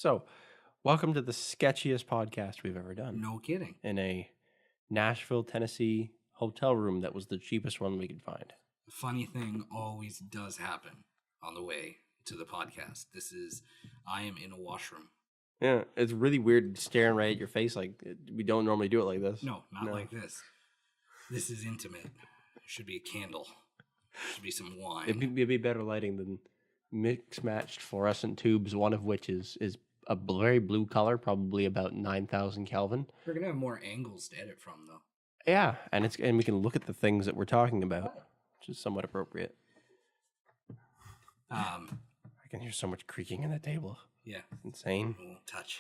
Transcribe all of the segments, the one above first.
So, welcome to the sketchiest podcast we've ever done No kidding. in a Nashville, Tennessee hotel room that was the cheapest one we could find. The funny thing always does happen on the way to the podcast. I am in a washroom. Yeah, it's really weird staring right at your face. Like, we don't normally do it like this. No, not like this. This is intimate. Should be a candle. Should be some wine. It'd be better lighting than mix-matched fluorescent tubes, one of which is a very blue color, probably about 9,000 Kelvin. We're going to have more angles to edit from, though. Yeah, and we can look at the things that we're talking about, which is somewhat appropriate. I can hear so much creaking in the table. Yeah. It's insane. We won't touch.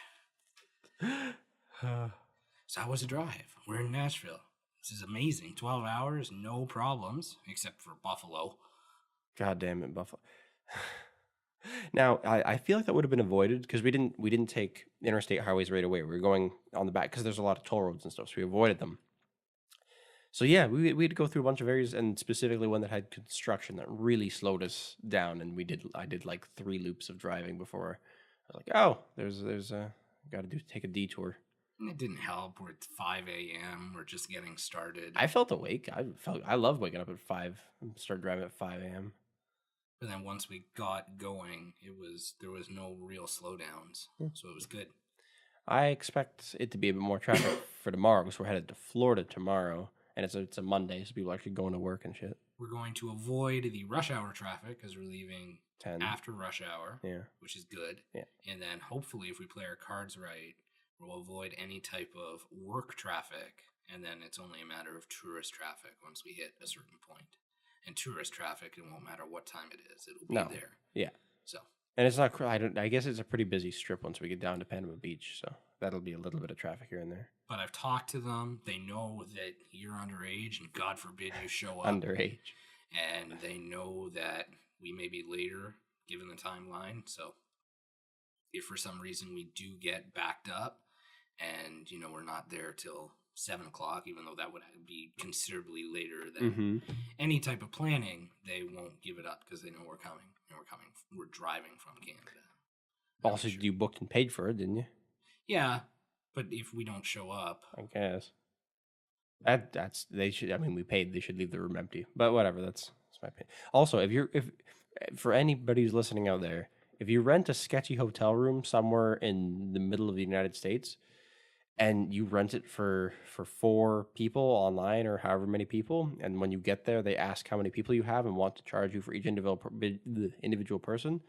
So how was the drive? We're in Nashville. This is amazing. 12 hours, no problems, except for Buffalo. God damn it, Buffalo. Now, I feel like that would have been avoided because we didn't take interstate highways right away. We were going on the back because there's a lot of toll roads and stuff, so we avoided them. So yeah, we had to go through a bunch of areas, and specifically one that had construction that really slowed us down. And I did like 3 loops of driving before I was like, oh, there's got to take a detour. It didn't help. We're at 5 a.m. We're just getting started. I felt awake. I love waking up at 5 and start driving at 5 a.m. But then once we got going, there was no real slowdowns, so it was good. I expect it to be a bit more traffic for tomorrow because we're headed to Florida tomorrow, and it's a Monday, so people are actually going to work and shit. We're going to avoid the rush hour traffic because we're leaving 10 after rush hour, which is good. Yeah. And then hopefully, if we play our cards right, we'll avoid any type of work traffic, and then it's only a matter of tourist traffic once we hit a certain point. And tourist traffic, it won't matter what time it is; it'll be there. Yeah. So. And it's not. I guess it's a pretty busy strip once we get down to Panama Beach, so that'll be a little bit of traffic here and there. But I've talked to them. They know that you're underage, and God forbid you show up. Underage. And they know that we may be later, given the timeline. So if for some reason we do get backed up, and we're not there till 7 o'clock, even though that would be considerably later than any type of planning, they won't give it up because they know we're coming. And we're driving from Canada. Also, you booked and paid for it, didn't you? Yeah, but if we don't show up, I guess that's they should. I mean, we paid. They should leave the room empty. But whatever. That's my opinion. Also, if for anybody who's listening out there, if you rent a sketchy hotel room somewhere in the middle of the United States, and you rent it for 4 people online or however many people, and when you get there, they ask how many people you have and want to charge you for each individual person,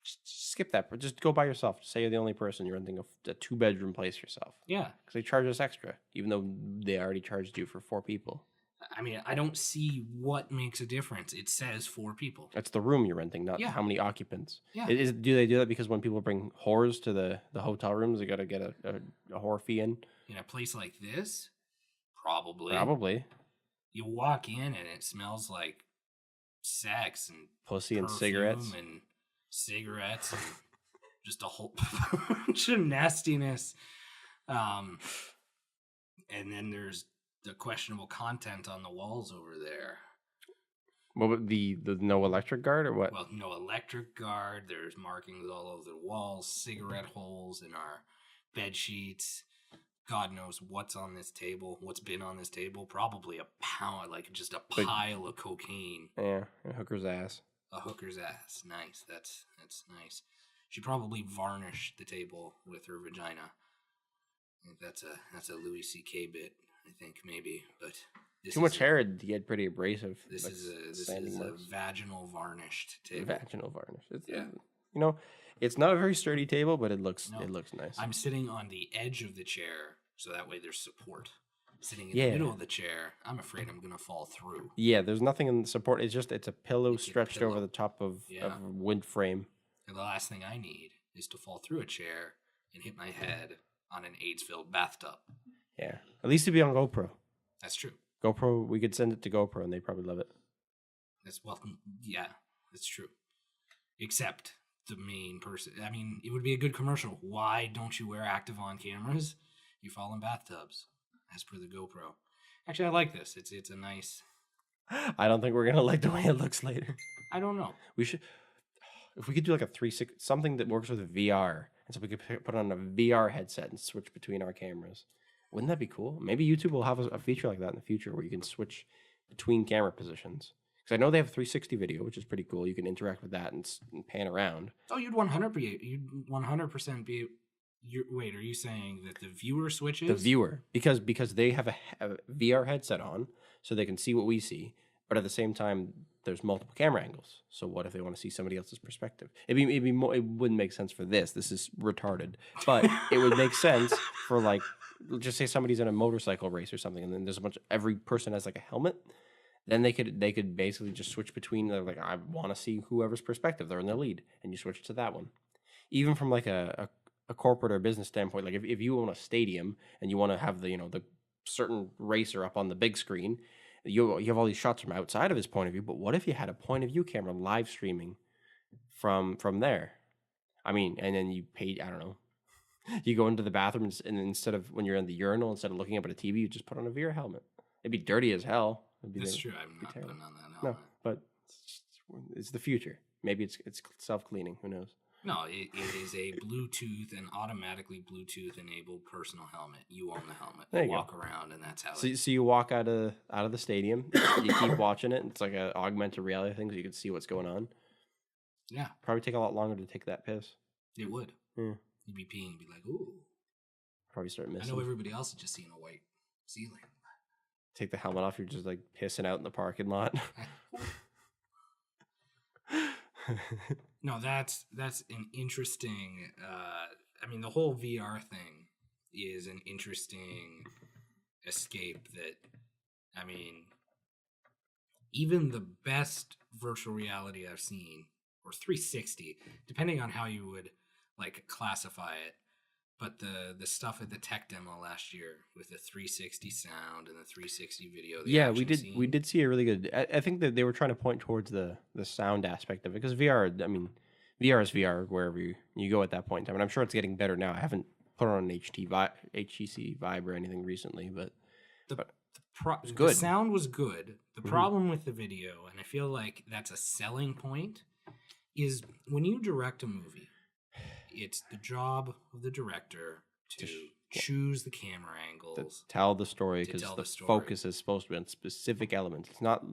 just skip that. Just go by yourself. Say you're the only person. You're renting a 2-bedroom place yourself. Yeah. Because they charge us extra, even though they already charged you for 4 people. I mean, I don't see what makes a difference. It says 4 people. It's the room you're renting, not how many occupants. Yeah. Do they do that because when people bring whores to the hotel rooms, they got to get a whore fee in? In a place like this? Probably. Probably. You walk in and it smells like sex and pussy and cigarettes. And cigarettes and just a whole bunch of nastiness. And then there's the questionable content on the walls over there. What would the no electric guard or what? Well, no electric guard. There's markings all over the walls, cigarette holes in our bed sheets. God knows what's on this table, what's been on this table. Probably a pound, like just a pile of cocaine. Yeah, a hooker's ass. A hooker's ass. Nice. That's nice. She probably varnished the table with her vagina. I think that's a Louis C.K. bit. I think maybe, but too much hair to get pretty abrasive. This is a vaginal varnished table. Vaginal varnish. It's not a very sturdy table, but it looks nice. I'm sitting on the edge of the chair, so that way there's support. Sitting in the middle of the chair, I'm afraid I'm gonna fall through. Yeah, there's nothing in the support. It's a pillow stretched over the top of a wood frame. And the last thing I need is to fall through a chair and hit my head on an AIDS-filled bathtub. Yeah, at least it'd be on GoPro. That's true. GoPro, we could send it to GoPro, and they probably love it. That's true. Except the main person. I mean, it would be a good commercial. Why don't you wear active-on cameras? You fall in bathtubs, as per the GoPro. Actually, I like this. It's a nice. I don't think we're gonna like the way it looks later. I don't know. We should, if we could do like a 360, something that works with VR And so we could put on a VR headset and switch between our cameras. Wouldn't that be cool? Maybe YouTube will have a feature like that in the future where you can switch between camera positions. Because I know they have 360 video, which is pretty cool. You can interact with that and pan around. Oh, you'd 100% be. Wait, are you saying that the viewer switches? The viewer, because they have a VR headset on, so they can see what we see, but at the same time, there's multiple camera angles. So what if they want to see somebody else's perspective? It'd be more, it wouldn't make sense for this. This is retarded, but it would make sense for like, just say somebody's in a motorcycle race or something, and then there's every person has like a helmet. Then they could basically just switch between. They're like, I want to see whoever's perspective. They're in the lead, and you switch to that one. Even from like a corporate or business standpoint, like if you own a stadium and you want to have the certain racer up on the big screen, you have all these shots from outside of his point of view. But what if you had a point of view camera live streaming from there? I mean, and then you pay, I don't know, you go into the bathroom and instead of when you're in the urinal, instead of looking up at a TV, you just put on a VR helmet. It'd be dirty as hell. That's true. I'm not putting on that helmet. No, but it's the future. Maybe it's self-cleaning. Who knows? No, it is a Bluetooth and automatically Bluetooth-enabled personal helmet. You own the helmet. There you walk go. around, and that's how. So you walk out of the stadium. You keep watching it. It's like an augmented reality thing, so you can see what's going on. Yeah. Probably take a lot longer to take that piss. It would. Yeah. You'd be peeing and be like, ooh. Probably start missing. I know everybody else is just seeing a white ceiling. Take the helmet off. You're just like pissing out in the parking lot. No, that's an interesting. I mean, the whole VR thing is an interesting escape. That, I mean, even the best virtual reality I've seen, or 360, depending on how you would like classify it. But the stuff at the tech demo last year with the 360 sound and the 360 video. Yeah, we did see a really good. I think that they were trying to point towards the sound aspect of it because VR. I mean, VR is VR wherever you go at that point in time, and I'm sure it's getting better now. I haven't put on an HTC Vive or anything recently, but it's good. The sound was good. The problem with the video, and I feel like that's a selling point, is when you direct a movie. It's the job of the director to choose the camera angles, to tell the story, because the focus is supposed to be on specific elements. It's not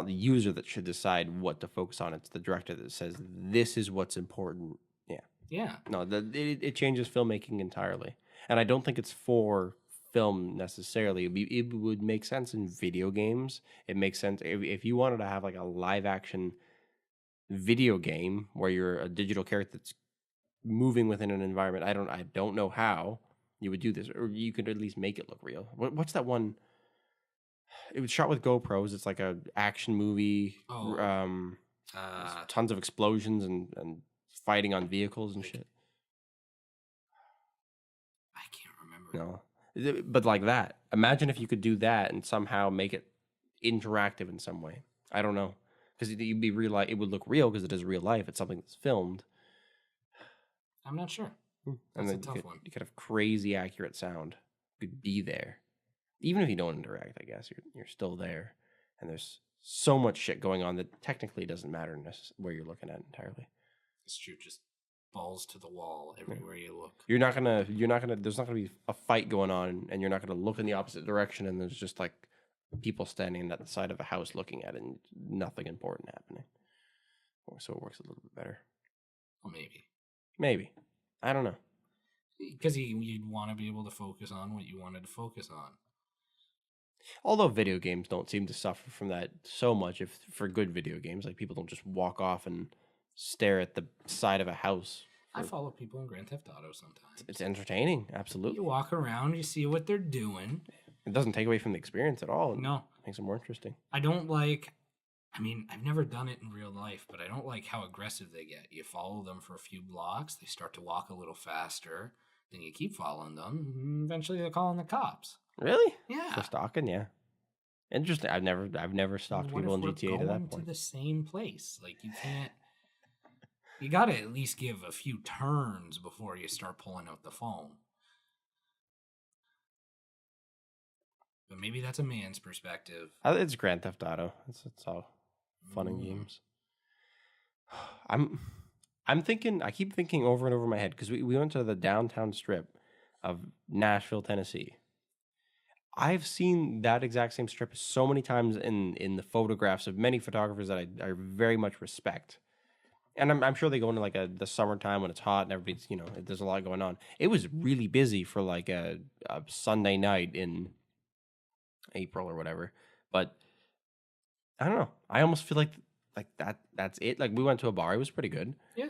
the user that should decide what to focus on. It's the director that says this is what's important. Yeah, yeah. No, it changes filmmaking entirely, and I don't think it's for film necessarily. It would make sense in video games. It makes sense if you wanted to have like a live action video game where you're a digital character that's moving within an environment. I don't know how you would do this, or you could at least make it look real. What's that one? It was shot with GoPros. It's like a action movie. Tons of explosions and fighting on vehicles and shit. I can't remember. No, but like that. Imagine if you could do that and somehow make it interactive in some way. I don't know, because you'd be real. It would look real because it is real life. It's something that's filmed. I'm not sure. That's a tough one. You could have crazy accurate sound. You could be there. Even if you don't interact, I guess, you're still there. And there's so much shit going on that technically doesn't matter where you're looking at entirely. It's true. Just balls to the wall everywhere you look. There's not gonna be a fight going on, and you're not gonna look in the opposite direction, and there's just like people standing at the side of a house looking at it, and nothing important happening. So it works a little bit better. Well, Maybe. I don't know. Because you'd want to be able to focus on what you wanted to focus on. Although video games don't seem to suffer from that so much, if for good video games, like people don't just walk off and stare at the side of a house. I follow people in Grand Theft Auto sometimes. It's entertaining, absolutely. You walk around, you see what they're doing. It doesn't take away from the experience at all. No. It makes it more interesting. I don't like... I mean, I've never done it in real life, but I don't like how aggressive they get. You follow them for a few blocks, they start to walk a little faster, then you keep following them, and eventually they're calling the cops. Really? Yeah. For stalking, yeah. Interesting. I've never stalked people in GTA to that point. Going to the same place, like you can't. You got to at least give a few turns before you start pulling out the phone. But maybe that's a man's perspective. It's Grand Theft Auto. It's all fun and games. I keep thinking over and over in my head because we went to the downtown strip of Nashville, Tennessee. I've seen that exact same strip so many times in the photographs of many photographers that I very much respect. And I'm sure they go into like the summertime when it's hot and everybody's, there's a lot going on. It was really busy for like a Sunday night in April or whatever. But I don't know. I almost feel like that's it. Like we went to a bar, it was pretty good. Yeah.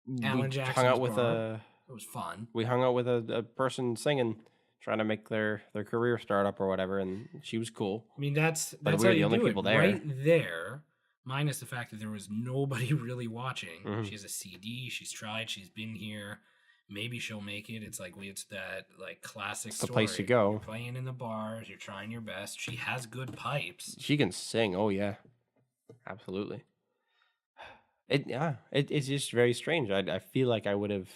We Alan hung Jackson's out with bar. It was fun. we hung out with a person singing, trying to make their career start up or whatever, and she was cool. I mean, that's But we how were the you only do people it. there. Right there, minus the fact that there was nobody really watching. Mhm. She has a CD. She's tried. She's been here. Maybe she'll make it. It's that like classic It's the story. place to go. You're playing in the bars. You're trying your best. She has good pipes. She can sing. Oh yeah, absolutely. It's just very strange. I feel like I would have.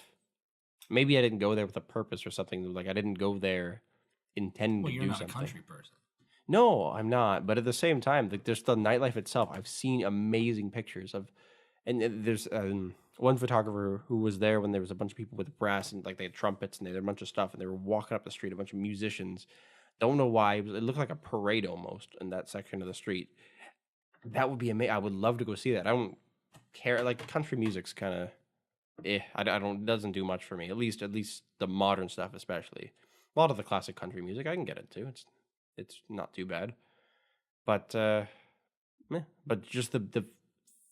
Maybe I didn't go there with a purpose or something. Like I didn't go there intending Well, to you're do not something. a country person. No, I'm not. But at the same time, like there's the nightlife itself. I've seen amazing pictures of, and there's one photographer who was there when there was a bunch of people with brass and like they had trumpets and they had a bunch of stuff and they were walking up the street, a bunch of musicians. Don't know why it looked like a parade almost in that section of the street. That would be amazing. I would love to go see that. I don't care. Like country music's kind of, I don't doesn't do much for me. At least the modern stuff, especially. A lot of the classic country music I can get into. It's not too bad. But but just the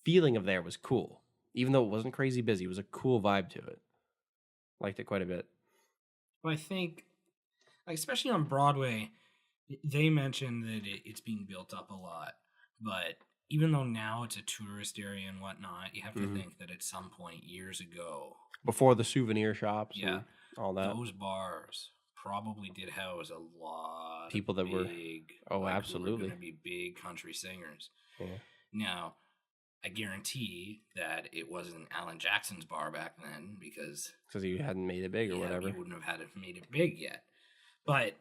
feeling of there was cool. Even though it wasn't crazy busy, it was a cool vibe to it. Liked it quite a bit. Well, I think, like, especially on Broadway, they mentioned that it's being built up a lot. But even though now it's a tourist area and whatnot, you have to think that at some point years ago, before the souvenir shops, yeah, and all that, those bars probably did house a lot people of that were big, absolutely going to be big country singers. Yeah. Now, I guarantee that it wasn't Alan Jackson's bar back then because he hadn't made it big or whatever. He wouldn't have had it made it big yet. But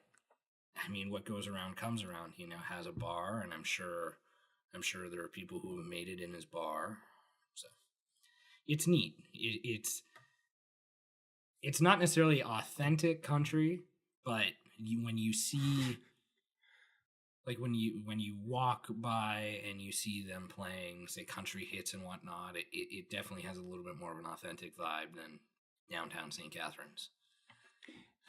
I mean, what goes around comes around. He now has a bar, and I'm sure there are people who have made it in his bar. So it's neat. It's not necessarily authentic country, but when you see, like when you walk by and you see them playing, say, country hits and whatnot, it definitely has a little bit more of an authentic vibe than downtown St. Catharines.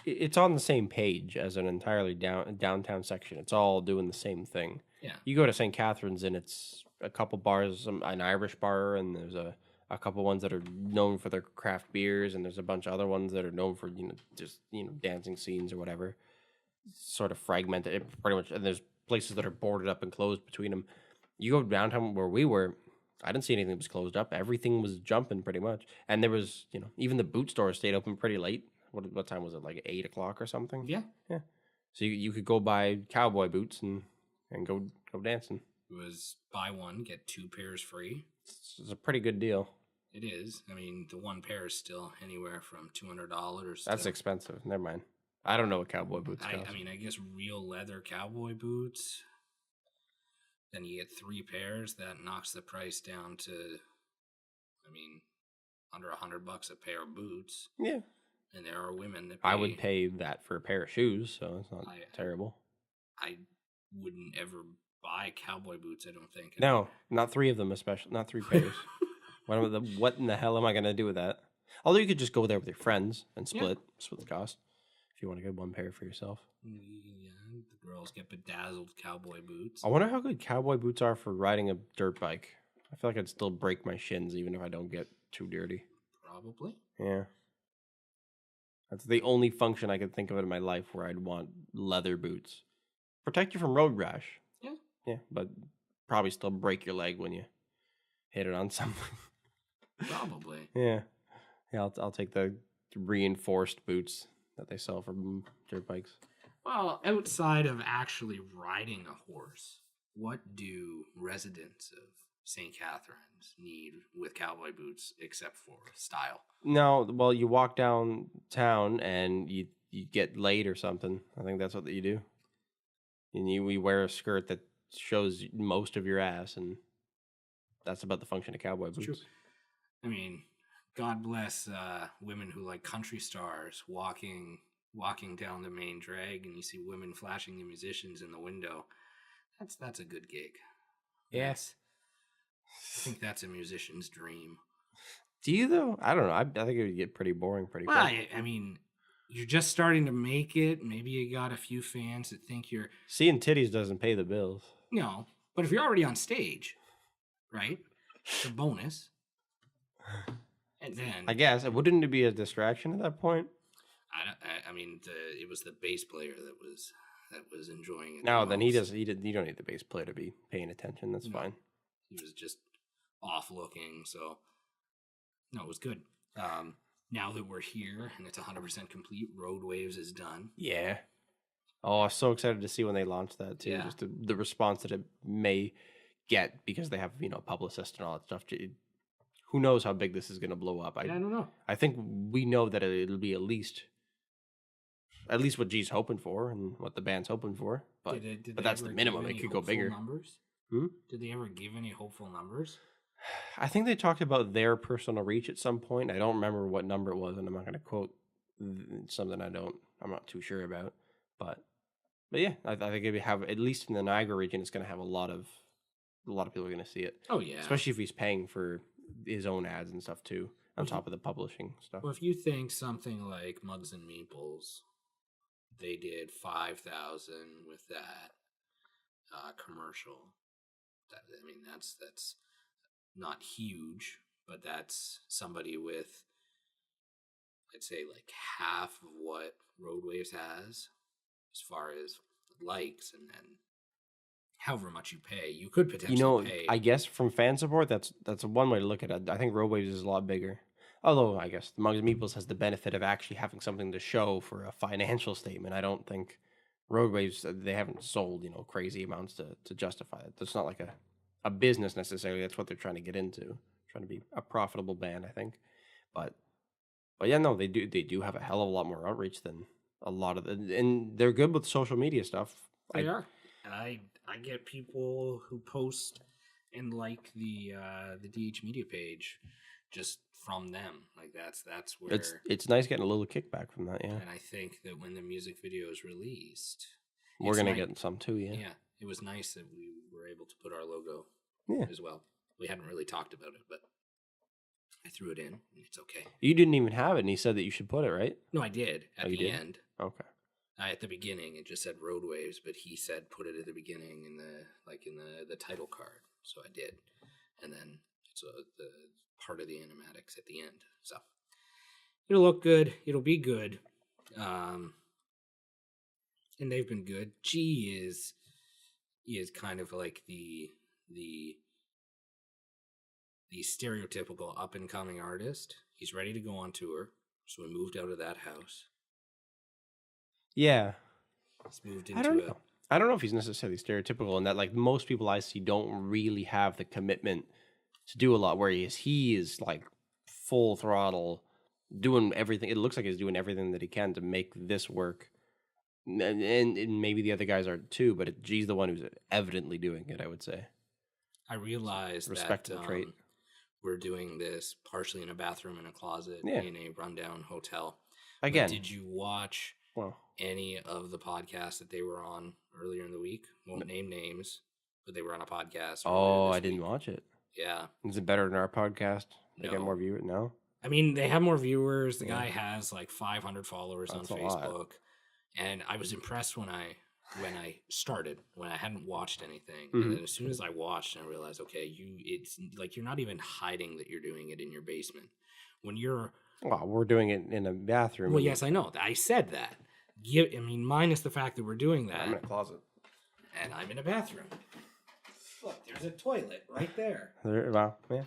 It's on the same page as an entirely downtown section. It's all doing the same thing. Yeah. You go to St. Catharines and it's a couple bars, an Irish bar, and there's a couple ones that are known for their craft beers, and there's a bunch of other ones that are known for just dancing scenes or whatever. Sort of fragmented, pretty much, and there's places that are boarded up and closed between them. You go downtown where we were, I didn't see anything that was closed up. Everything was jumping pretty much, and there was even the boot store stayed open pretty late. What time was it? Like 8 o'clock or something? Yeah. So you could go buy cowboy boots and go dancing. It was buy one, get 2 pairs free. It's a pretty good deal. It is. I mean, the one pair is still anywhere from $200. That's expensive. Never mind. I don't know what cowboy boots cost. I mean, I guess real leather cowboy boots. Then you get 3 pairs. That knocks the price down to, I mean, under $100 a pair of boots. Yeah. And there are women that pay, I would pay that for a pair of shoes, so it's not terrible. I wouldn't ever buy cowboy boots, I don't think. No, not 3 of them, especially. Not 3 pairs. What in the hell am I going to do with that? Although you could just go there with your friends and split the cost if you want to get 1 pair for yourself. Yeah, the girls get bedazzled cowboy boots. I wonder how good cowboy boots are for riding a dirt bike. I feel like I'd still break my shins even if I don't get too dirty. Probably. Yeah. That's the only function I could think of in my life where I'd want leather boots. Protect you from road rash. Yeah. Yeah, but probably still break your leg when you hit it on something. Probably. Yeah. I'll take the reinforced boots that they sell for dirt bikes. Well, outside of actually riding a horse, what do residents of St. Catharines need with cowboy boots except for style? No, well, you walk downtown and you get late or something. I think that's what you do. And you wear a skirt that shows most of your ass, and that's about the function of cowboy boots. True. I mean, God bless women who like country stars walking down the main drag, and you see women flashing the musicians in the window. That's a good gig. Yes. I think that's a musician's dream. Do you though? I don't know. I think it would get pretty boring pretty Well, quick. I mean, you're just starting to make it. Maybe you got a few fans that think you're Seeing titties doesn't pay the bills. no, but if you're already on stage, right? It's a bonus. And then I guess wouldn't it be a distraction at that point? I mean, it was the bass player that was enjoying it. No, then he does. You don't need the bass player to be paying attention. That's fine. He was just off looking. So no, it was good. Now that we're here and it's 100% complete, Road Waves is done. Yeah. Oh, I'm so excited to see when they launch that too. Yeah. Just the response that it may get because they have publicists and all that stuff. Who knows how big this is going to blow up? I don't know. I think we know that it'll be at least what G's hoping for and what the band's hoping for. But but that's the minimum. It could go bigger. Numbers? Did they ever give any hopeful numbers? I think they talked about their personal reach at some point. I don't remember what number it was, and I'm not going to quote something I'm not too sure about. But yeah, I think if you have at least in the Niagara region, it's going to have a lot of people are going to see it. Oh yeah, especially if he's paying for his own ads and stuff too, on top of the publishing stuff. Well, if you think something like Mugs and Meeples, they did 5,000 with that commercial. I mean, that's not huge, but that's somebody with, I'd say, like half of what Road Waves has as far as likes, and then however much you pay, you could potentially pay. I guess from fan support, that's one way to look at it. I think Road Waves is a lot bigger. Although I guess the Mugs and Meeples has the benefit of actually having something to show for a financial statement. I don't think Road Waves, they haven't sold crazy amounts to justify it. That's not like a business necessarily. That's what they're trying to get into, trying to be a profitable band, I think. But yeah, no, they do have a hell of a lot more outreach than a lot of and they're good with social media stuff. They are. And I get people who post and like the DH Media page just from them. Like that's where it's nice getting a little kickback from that, yeah. And I think that when the music video is released, we're gonna get some too, yeah. Yeah, it was nice that we were able to put our logo as well. We hadn't really talked about it, but I threw it in, and it's okay. You didn't even have it, and he said that you should put it, right? No, I did at the end. Okay. At the beginning, it just said Road Waves, but he said put it at the beginning in the title card, so I did, and then it's the part of the animatics at the end. So it'll look good. It'll be good, and they've been good. G is kind of like the stereotypical up and coming artist. He's ready to go on tour, so we moved out of that house. Yeah. He's moved into I don't know if he's necessarily stereotypical in that, like, most people I see don't really have the commitment to do a lot, whereas he is like full throttle doing everything. It looks like he's doing everything that he can to make this work. And maybe the other guys are too, but G's the one who's evidently doing it, I would say. I realize respectable trait. We're doing this partially in a bathroom in a closet in a rundown hotel. Again, but did you watch any of the podcasts that they were on earlier in the week? Won't name names, but they were on a podcast. Oh, I didn't watch it. Yeah. Is it better than our podcast? They get more viewers? No? I mean, they have more viewers. The guy has like 500 followers on Facebook. And I was impressed when I started, when I hadn't watched anything. Mm-hmm. And then as soon as I watched, I realized, okay, it's like you're not even hiding that you're doing it in your basement. When you're... Well, we're doing it in a bathroom. Well, yes, I know. I said that. I mean, minus the fact that we're doing that. I'm in a closet. And I'm in a bathroom. Look, there's a toilet right there. Wow, yeah.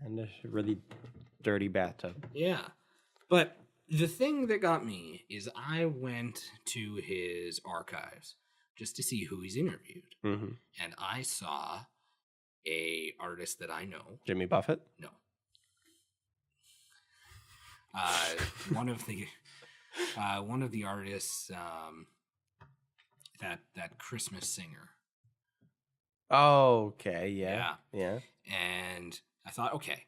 And a really dirty bathtub. Yeah. But the thing that got me is I went to his archives just to see who he's interviewed. Mm-hmm. And I saw a artist that I know. Jimmy Buffett? No. One of the artists, that Christmas singer. Oh, okay, yeah. And I thought, okay,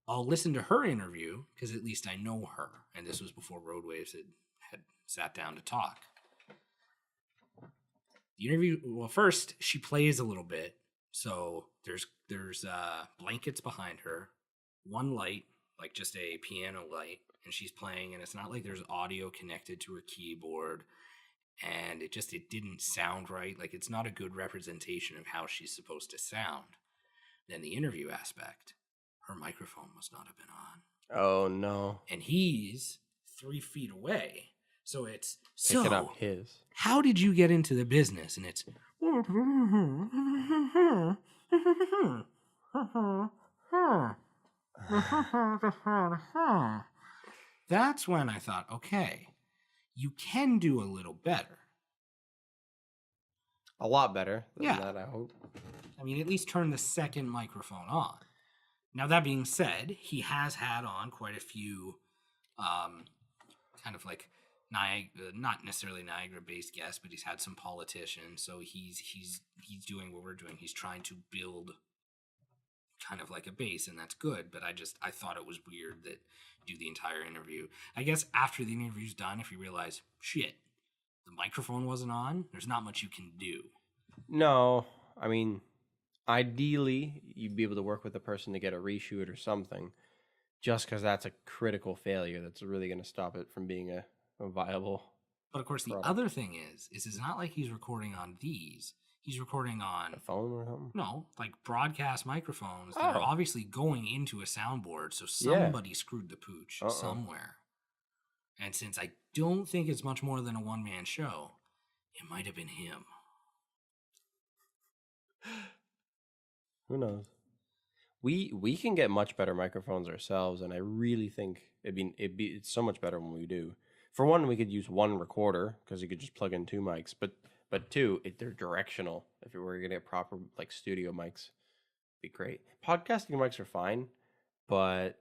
I'll listen to her interview because at least I know her. And this was before Roadwaves had sat down to talk. The interview, well, first she plays a little bit. So there's blankets behind her, one light, like just a piano light, and she's playing, and it's not like there's audio connected to her keyboard, and it didn't sound right. Like, it's not a good representation of how she's supposed to sound. Then the interview aspect, her microphone must not have been on. Oh no. And he's 3 feet away. So it's Picking up his. How did you get into the business? And it's that's when I thought, okay, you can do a little better. A lot better than that, I hope. I mean, at least turn the second microphone on. Now, that being said, he has had on quite a few kind of like not necessarily Niagara-based guests, but he's had some politicians. So he's doing what we're doing. He's trying to build kind of like a base, and that's good. But I thought it was weird that do the entire interview. I guess after the interview's done, if you realize, shit, the microphone wasn't on, there's not much you can do. No, I mean, ideally, you'd be able to work with the person to get a reshoot or something, just because that's a critical failure that's really going to stop it from being a viable. But of course, the product. other thing is it's not like he's recording on these. He's recording on a phone or something? No, like broadcast microphones that are obviously going into a soundboard. So somebody screwed the pooch somewhere. And since I don't think it's much more than a one-man show, it might have been him. Who knows? We can get much better microphones ourselves, and I really think it's so much better when we do. For one, we could use one recorder because you could just plug in 2 mics, but two, they're directional. If we were gonna get proper like studio mics, it'd be great. Podcasting mics are fine, but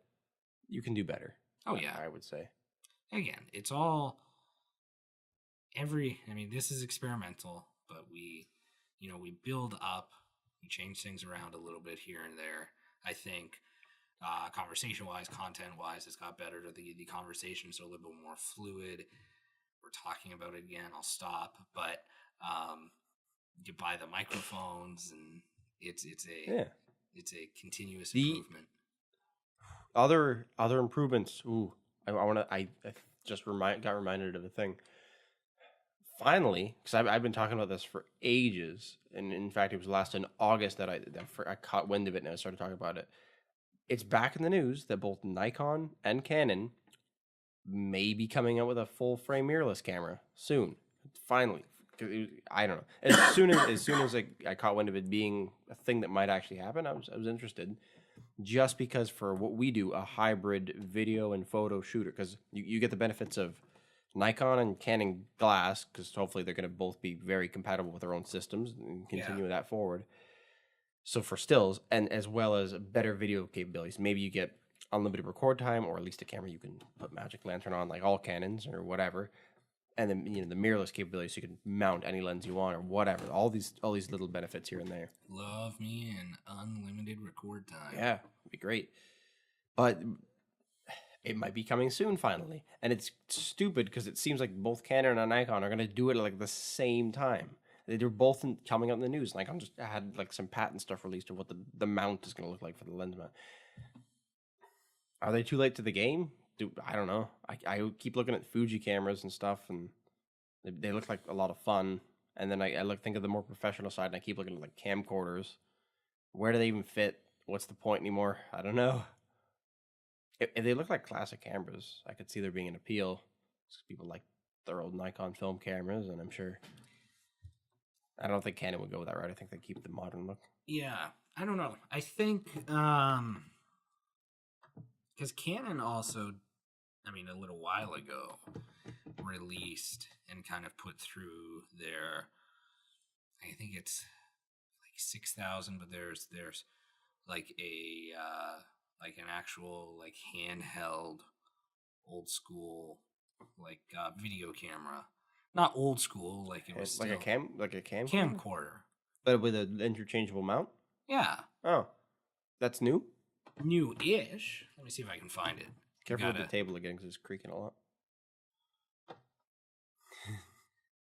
you can do better. Oh yeah, I would say. Again, it's all I mean, this is experimental, but we build up, we change things around a little bit here and there. I think conversation-wise, content-wise, it's got better. The conversations are a little bit more fluid. We're talking about it again. I'll stop, but you buy the microphones, and it's a continuous improvement. Other improvements. Ooh, I just got reminded of a thing. Finally, because I've been talking about this for ages, and in fact, it was last in August that I caught wind of it, and I started talking about it. It's back in the news that both Nikon and Canon may be coming out with a full frame mirrorless camera soon. Finally, I don't know. As soon as I caught wind of it being a thing that might actually happen, I was interested. Just because for what we do, a hybrid video and photo shooter, because you get the benefits of Nikon and Canon glass, because hopefully they're going to both be very compatible with their own systems and continue that forward. So for stills, and as well as better video capabilities, maybe you get unlimited record time, or at least a camera you can put Magic Lantern on, like all Canons or whatever, and then the mirrorless capabilities, so you can mount any lens you want or whatever. All these little benefits here and there. Love me an unlimited record time. Yeah, it'd be great, but it might be coming soon finally, and it's stupid because it seems like both Canon and Nikon are going to do it at like the same time. They're both coming out in the news. Nikon just had like some patent stuff released of what the mount is going to look like for the lens mount. Are they too late to the game? I don't know. I keep looking at Fuji cameras and stuff, and they look like a lot of fun. And then I think of the more professional side, and I keep looking at like camcorders. Where do they even fit? What's the point anymore? I don't know. If they look like classic cameras, I could see there being an appeal. People like their old Nikon film cameras, and I'm sure. I don't think Canon would go with that route. I think they keep the modern look. Yeah, I don't know. I think because Canon also, I mean, a little while ago, released and kind of put through their, I think it's like 6,000, but there's like a like an actual like handheld old school like video camera. Not old school, like it was like a camcorder, but with an interchangeable mount. Yeah. Oh, that's new. New-ish. I Let me see if I can find it. Careful with the table again because it's creaking a lot. Let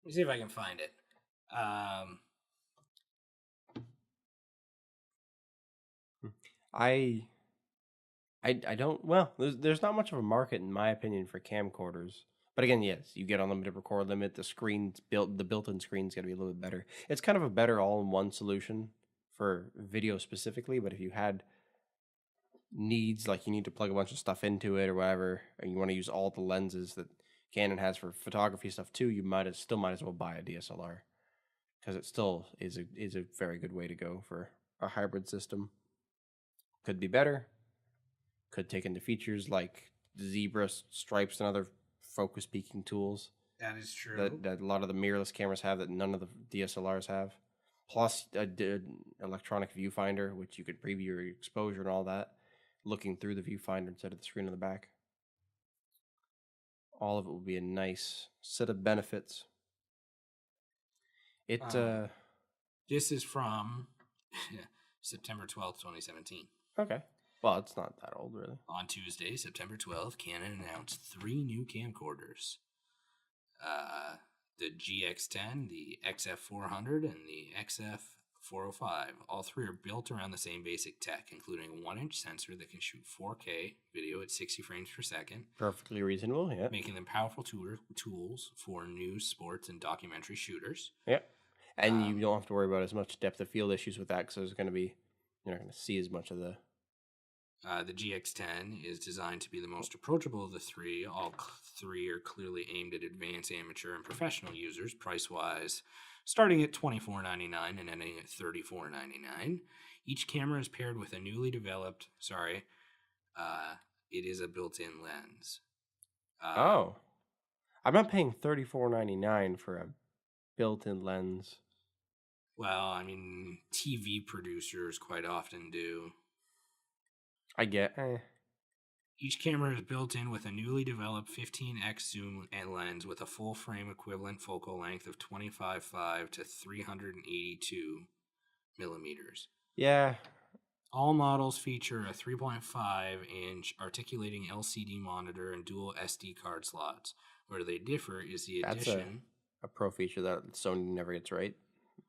me see if I can find it. I don't. Well, there's not much of a market in my opinion for camcorders. But again, yes, you get unlimited record limit. The built-in screen's gonna be a little bit better. It's kind of a better all-in-one solution for video specifically. But if you had needs like you need to plug a bunch of stuff into it or whatever, and you want to use all the lenses that Canon has for photography stuff too, you might as well buy a DSLR because it still is a very good way to go for a hybrid system. Could be better. Could take into features like zebra stripes and other focus peaking tools. That is true. That a lot of the mirrorless cameras have that none of the DSLRs have. Plus, electronic viewfinder, which you could preview your exposure and all that, looking through the viewfinder instead of the screen on the back. All of it will be a nice set of benefits. This is from September 12th, 2017. Okay. Well, it's not that old, really. On Tuesday, September 12th, Canon announced 3 new camcorders. The GX10, the XF400, and the XF405. All 3 are built around the same basic tech, including a 1-inch sensor that can shoot 4K video at 60 frames per second. Perfectly reasonable, yeah. Making them powerful tools for news, sports, and documentary shooters. Yeah. And you don't have to worry about as much depth of field issues with that because you're not going to see as much of the... The GX10 is designed to be the most approachable of the 3. All 3 are clearly aimed at advanced amateur and professional users, price-wise, starting at $24.99 and ending at $34.99. Each camera is paired with a newly developed... it is a built-in lens. I'm not paying $34.99 for a built-in lens. Well, I mean, TV producers quite often do. I get. Each camera is built in with a newly developed 15x zoom and lens with a full frame equivalent focal length of 25.5 to 382 millimeters. Yeah. All models feature a 3.5-inch articulating LCD monitor and dual SD card slots. Where they differ is the addition... That's a pro feature that Sony never gets right.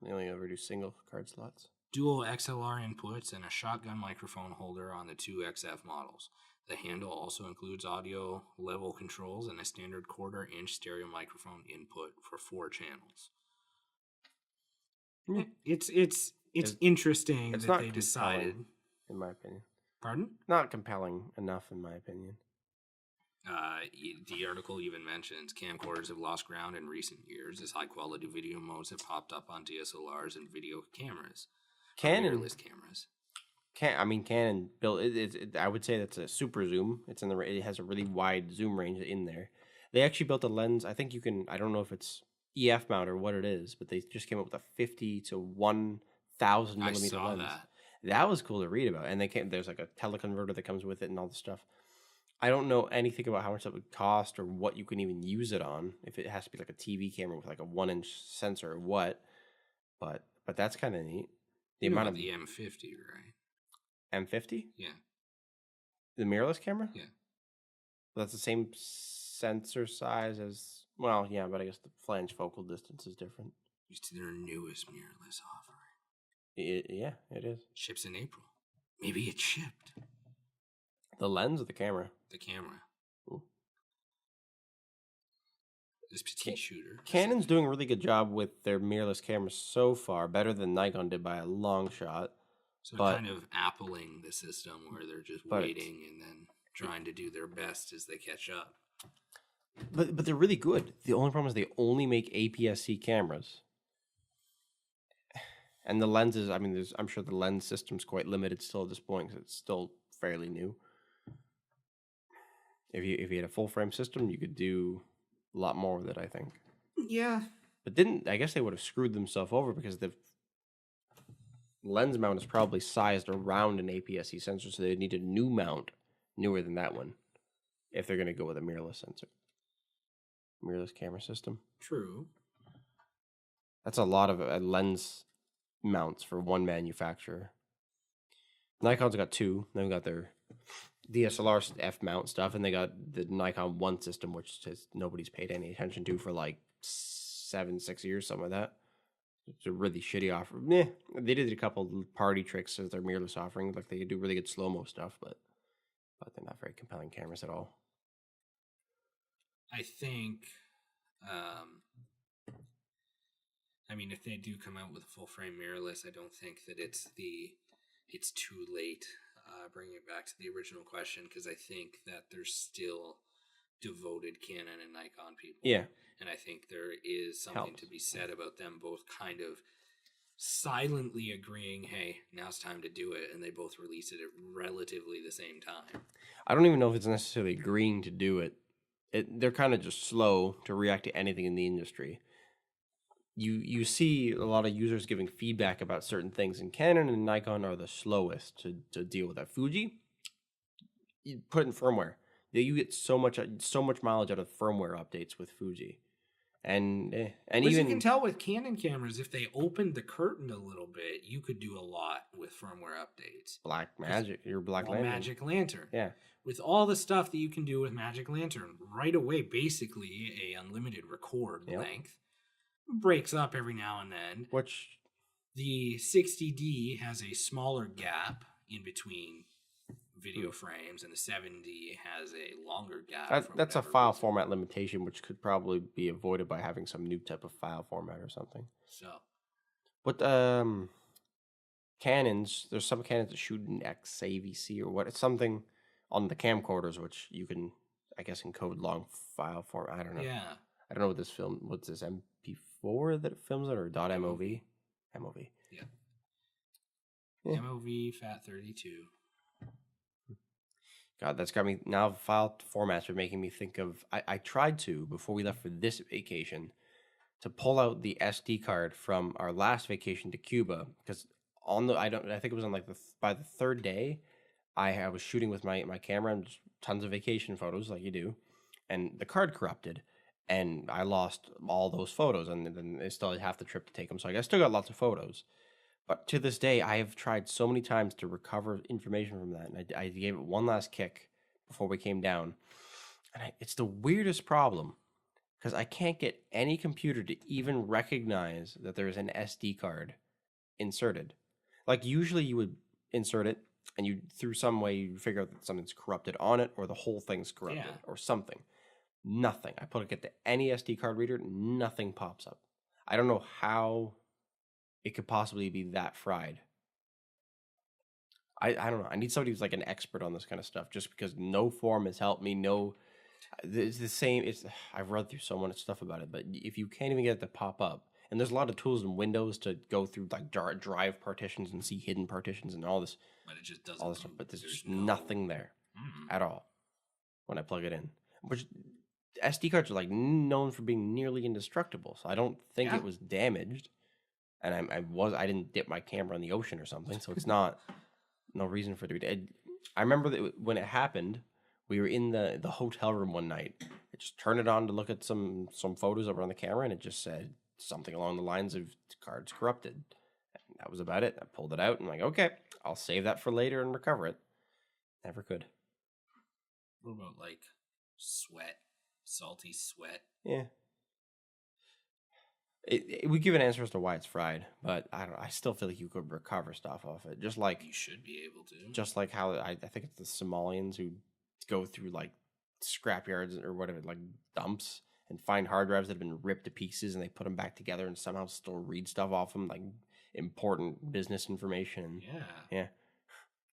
They only ever do single card slots. Dual XLR inputs and a shotgun microphone holder on the 2 XF models. The handle also includes audio level controls and a standard 1/4-inch stereo microphone input for 4 channels. It's interesting that they decided, in my opinion. Pardon? Not compelling enough, in my opinion. The article even mentions camcorders have lost ground in recent years as high-quality video modes have popped up on DSLRs and video cameras. Mirrorless cameras. Canon built it. I would say that's a super zoom. It has a really wide zoom range in there. They actually built a lens. I think you can. I don't know if it's EF mount or what it is, but they just came up with a 50 to 1,000 millimeter lens. That was cool to read about. And there's like a teleconverter that comes with it and all this stuff. I don't know anything about how much that would cost or what you can even use it on. If it has to be like a TV camera with like a 1-inch sensor or what. But that's kind of neat. The amount of the M50, right? M50? Yeah. The mirrorless camera? Yeah. That's the same sensor size as... Well, yeah, but I guess the flange focal distance is different. It's their newest mirrorless offering. Yeah, it is. Ships in April. Maybe it shipped. The lens or the camera? The camera. Ooh. This petite shooter. Canon's doing a really good job with their mirrorless cameras so far, better than Nikon did by a long shot. So they're kind of appling the system where they're just waiting and then trying to do their best as they catch up. But they're really good. The only problem is they only make APS-C cameras. And the lenses, I mean, I'm sure the lens system's quite limited still at this point because it's still fairly new. If you had a full frame system, you could do a lot more with it, I think. Yeah. But I guess they would have screwed themselves over because the lens mount is probably sized around an APS-C sensor, so they need a new mount newer than that one if they're going to go with a mirrorless sensor. Mirrorless camera system. True. That's a lot of lens mounts for one manufacturer. Nikon's got 2. They've got their DSLR F mount stuff, and they got the Nikon One system, which nobody's paid any attention to for like 6 years, something like that. It's a really shitty offer. Meh. They did a couple party tricks as their mirrorless offering. Like they could do really good slow mo stuff, but they're not very compelling cameras at all. I think, I mean, if they do come out with a full frame mirrorless, I don't think that it's too late. Bringing it back to the original question, because I think that there's still devoted Canon and Nikon people. Yeah. And I think there is something to be said about them both kind of silently agreeing, hey, now it's time to do it, and they both release it at relatively the same time. I don't even know if it's necessarily agreeing to do it. They're kind of just slow to react to anything in the industry. You see a lot of users giving feedback about certain things, and Canon and Nikon are the slowest to deal with that. Fuji, you put in firmware. You get so much mileage out of firmware updates with Fuji. And even you can tell with Canon cameras, if they opened the curtain a little bit, you could do a lot with firmware updates. Black Magic, Magic Lantern. Yeah. With all the stuff that you can do with Magic Lantern, right away, basically a unlimited record length. Breaks up every now and then. Which the 60D has a smaller gap in between video frames, and the 7D has a longer gap. That's a file format limitation, which could probably be avoided by having some new type of file format or something. So, but Canons, there's some Canons that shoot in XAVC or what? It's something on the camcorders, which you can, I guess, encode long file format. I don't know. Yeah. I don't know what's this MP4 that it films it, or .mov? MOV. Yeah. MOV FAT32. God, that's got me now. File formats are making me think of. I tried to, before we left for this vacation, to pull out the SD card from our last vacation to Cuba, because I think it was on like by the third day, I was shooting with my camera and just tons of vacation photos like you do, and the card corrupted. And I lost all those photos, and then I still had half the trip to take them. So I still got lots of photos. But to this day, I have tried so many times to recover information from that. And I gave it one last kick before we came down. And it's the weirdest problem, because I can't get any computer to even recognize that there is an SD card inserted. Like usually you would insert it, and you through some way you figure out that something's corrupted on it, or the whole thing's corrupted, or something. Nothing. I put it to any SD card reader, nothing pops up. I don't know how it could possibly be that fried. I don't know. I need somebody who's like an expert on this kind of stuff, just because no forum has helped me. It's the same. I've read through so much stuff about it, but if you can't even get it to pop up, and there's a lot of tools in Windows to go through like drive partitions and see hidden partitions and all this, but it just doesn't. All this stuff, but there's just nothing there at all when I plug it in. Which SD cards are like known for being nearly indestructible, so I don't think it was damaged. And I didn't dip my camera in the ocean or something, so it's no reason for it to be. I remember that when it happened, we were in the hotel room one night. I just turned it on to look at some photos that were on the camera, and it just said something along the lines of cards corrupted. And that was about it. I pulled it out and I'm like, okay, I'll save that for later and recover it. Never could. What about like sweat? Salty sweat? Yeah. It would give an answer as to why it's fried, but I still feel like you could recover stuff off it. Just like you should be able to. Just like how I think it's the Somalians who go through like scrapyards or whatever, like dumps, and find hard drives that have been ripped to pieces, and they put them back together and somehow still read stuff off them, like important business information. Yeah.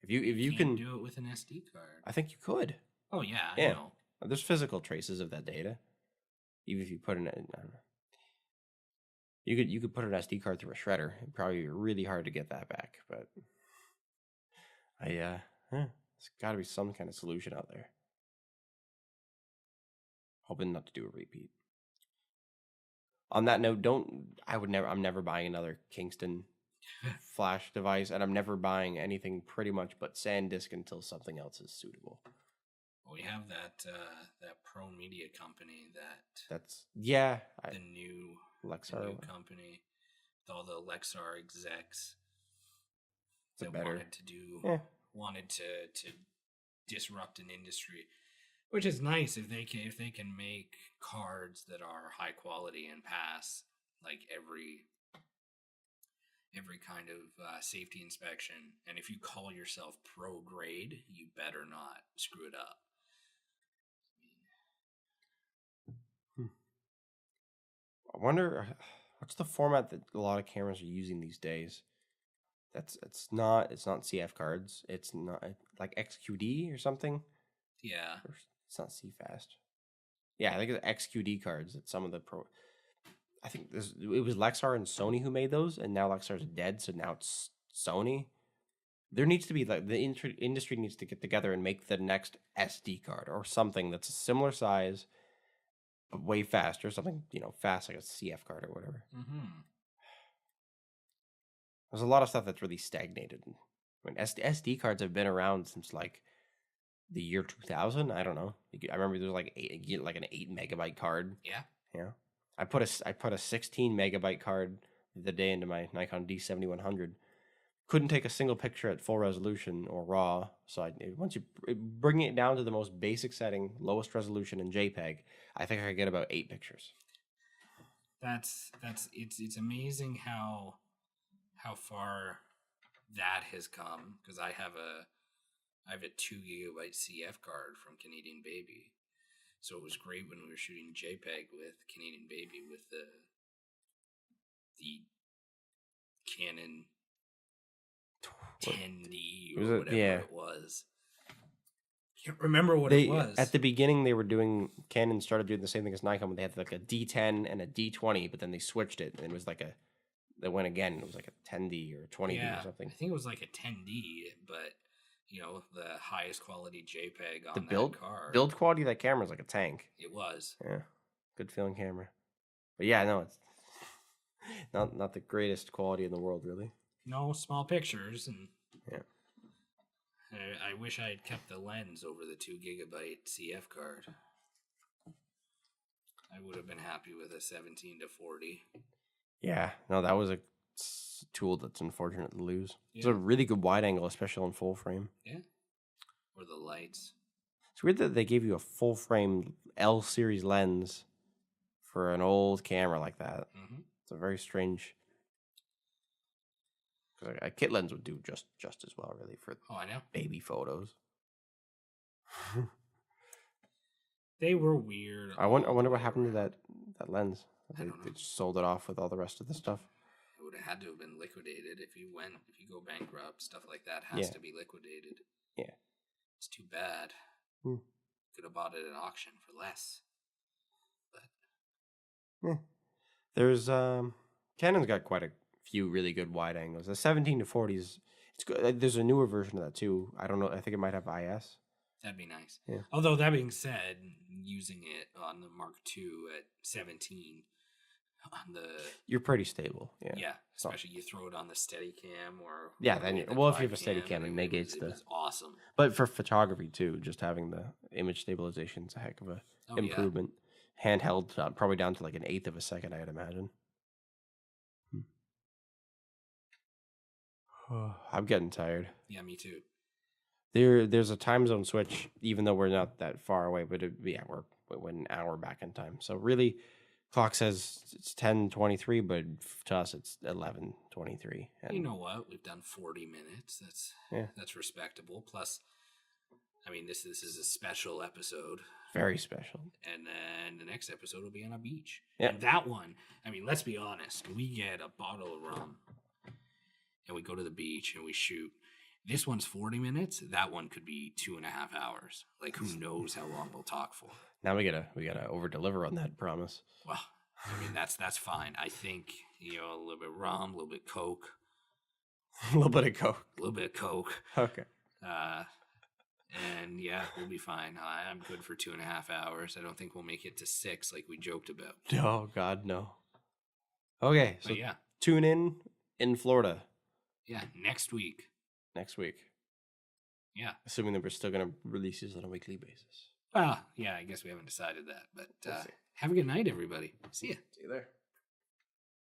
If you can do it with an SD card, I think you could. Oh yeah, I know. There's physical traces of that data. Even if you put in I don't know. You could put an SD card through a shredder. It'd probably be really hard to get that back, but there's got to be some kind of solution out there. Hoping not to do a repeat. On that note, I'm never buying another Kingston flash device, and I'm never buying anything pretty much but SanDisk until something else is suitable. We have that Pro Media company that's the new Lexar company with all the Lexar execs that wanted to disrupt an industry, which is nice if they can make cards that are high quality and pass like every kind of safety inspection. And if you call yourself pro grade, you better not screw it up. I wonder what's the format that a lot of cameras are using these days. It's not CF cards. It's not like XQD or something. Yeah, it's not CFast. Yeah, I think it's XQD cards that some of the pro. I think it was Lexar and Sony who made those, and now Lexar's dead, so now it's Sony. There needs to be like the industry needs to get together and make the next SD card or something that's a similar size, but way faster. Something fast like a CF card or whatever. Mm-hmm. There's a lot of stuff that's really stagnated. I mean, SD cards have been around since like the year 2000. I don't know. I remember there was like an 8 megabyte card. Yeah. Yeah. I put a 16 megabyte card the day into my Nikon D7100. Couldn't take a single picture at full resolution or RAW. So once you bring it down to the most basic setting, lowest resolution in JPEG, I think I could get about 8 pictures. It's amazing how far that has come, because I have a 2 gigabyte CF card from Canadian Baby. So it was great when we were shooting JPEG with Canadian Baby with the Canon 10D or whatever it was. Can't remember what it was. At the beginning, Canon started doing the same thing as Nikon. They had like a D10 and a D20, but then they switched it, and it was like they went again. It was like a 10D or 20D or something. I think it was like a 10D, but the highest quality JPEG on that card. Build quality of that camera is like a tank. It was. Yeah, good feeling camera. But yeah, no, it's not the greatest quality in the world, really. No, small pictures, and yeah. I wish I had kept the lens over the 2 gigabyte CF card. I would have been happy with a 17 to 40. Yeah, no, that was a tool that's unfortunate to lose. Yeah. It's a really good wide angle, especially on full frame. Yeah, or the lights. It's weird that they gave you a full frame L series lens for an old camera like that. Mm-hmm. It's a very strange. Because a kit lens would do just as well, really, for I know baby photos. They were weird. I wonder what happened to that lens. I don't know. They just sold it off with all the rest of the stuff. It would have had to have been liquidated if you go bankrupt. Stuff like that has to be liquidated. Yeah, it's too bad. Could have bought it at auction for less. But there's Canon's got quite a few really good wide angles. The 17 to 40s, it's good. There's a newer version of that too. I don't know. I think it might have IS. That'd be nice. Yeah. Although that being said, using it on the Mark II at 17 on the you're pretty stable. Yeah. Yeah. Especially you throw it on the Steadicam or then if you have a Steadicam, it negates it was awesome. But for photography too, just having the image stabilization is a heck of a improvement. Yeah. Handheld, probably down to like an eighth of a second, I'd imagine. I'm getting tired. Yeah, me too. There's a time zone switch, even though we're not that far away, but we're an hour back in time. So really, clock says it's 10:23, but to us it's 11:23. You know what? We've done 40 minutes. That's respectable. Plus, I mean, this is a special episode. Very special. And then the next episode will be on a beach. Yeah. And that one, I mean, let's be honest. We get a bottle of rum and we go to the beach and we shoot. This one's 40 minutes. That one could be 2.5 hours. Like, who knows how long we'll talk for? Now we gotta over deliver on that promise. Well, I mean, that's fine. I think, a little bit of rum, a little bit of Coke. A little bit of Coke. A little bit of Coke. Okay. And yeah, we'll be fine. I'm good for 2.5 hours. I don't think we'll make it to 6 like we joked about. Oh, God, no. Okay, so yeah. Tune in Florida. Yeah, next week. Yeah. Assuming that we're still going to release these on a weekly basis. Well, yeah, I guess we haven't decided that. But have a good night, everybody. See ya. See you there.